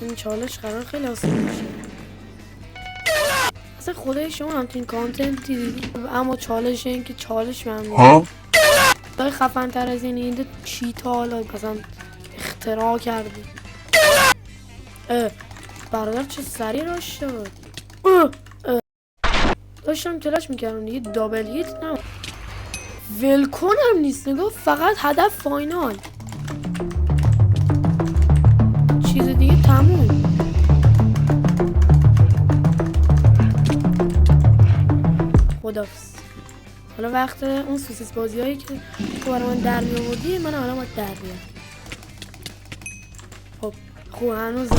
این چالش قرار خیلی آسان باشه. اصلا خدای شما همچین کانتنتی دیدی، اما چالش این که چالش من دای خفن تر از این چی تا حالا مثلا اختراع کردی؟ برادر چه سری راش شد. داشتم تلاش میکردم دیگه دابل هیت نه ولکنم نیست. نگاه فقط هدف فاینال، چیز دیگه تموم. خدافظ. حالا وقت اون سوسیس بازی هایی که تو برای من در می آوردی من حالا باید در بیارم. خب خوب هنوز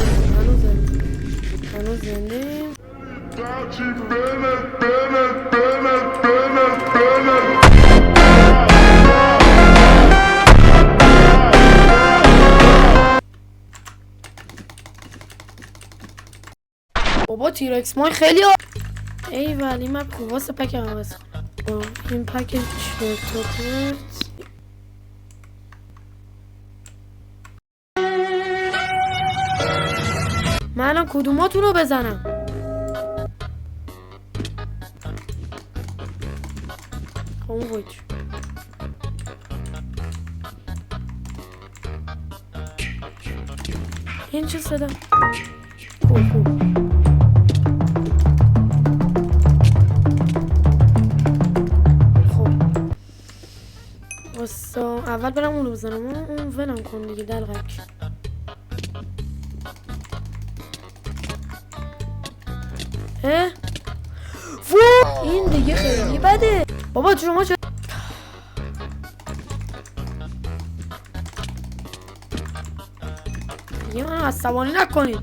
زنده بابا تیرکس مای خیلی ای ولی من واسه پک عوض کنم. این پک چرت من الان کدوماتون رو بزنم؟ اون وجه این چه صدا؟ خوب واسا اول برم اونو بزنم. اون ولم کن دیگه دلغک. این دیگه خیلی بده بابا. شما چه دیگه منو عصبانی نکنید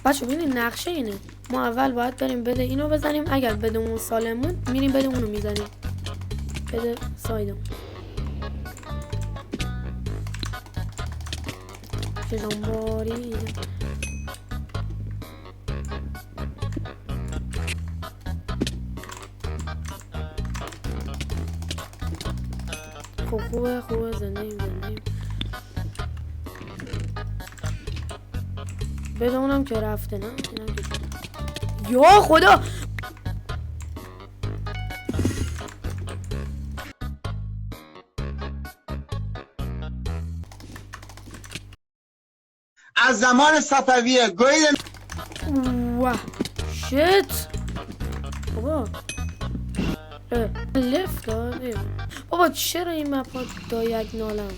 بچه. ببینید نقشه اینه، ما اول باید بریم بده اینو بزنیم، اگر بده اون سالم موند میریم بده اونو میزنیم. بده سایدم شدنباری. خب خوبه زندگیم بده اونم که رفته. نه یا خدا از زمان صفویه گوید واه شت بابا. لفت داده بابا. چرا این مپا دایگنالم؟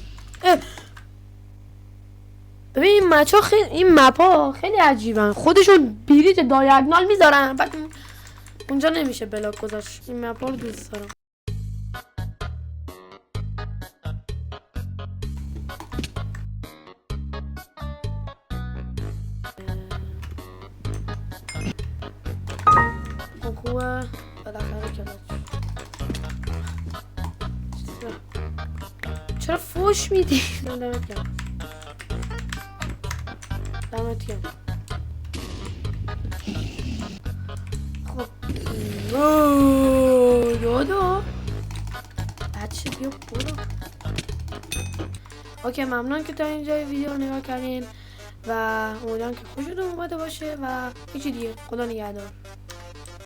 ببین این مچا خیلی، این مپا خیلی عجیبن، خودشون بریج دایگنال میذارن بعد اونجا نمیشه بلاک گذاشت. این مپا رو دوست دارم. خوبه بالاخره کلاش. چرا فوش میدی؟ دمت گرم دمت گرم. خب دادو بچه بیا برو. اوکی ممنون که تا اینجای ویدیو رو نگاه کردین و امیدوارم که خوشتون اومده باشه و هیچی دیگه. خدا نگهدار.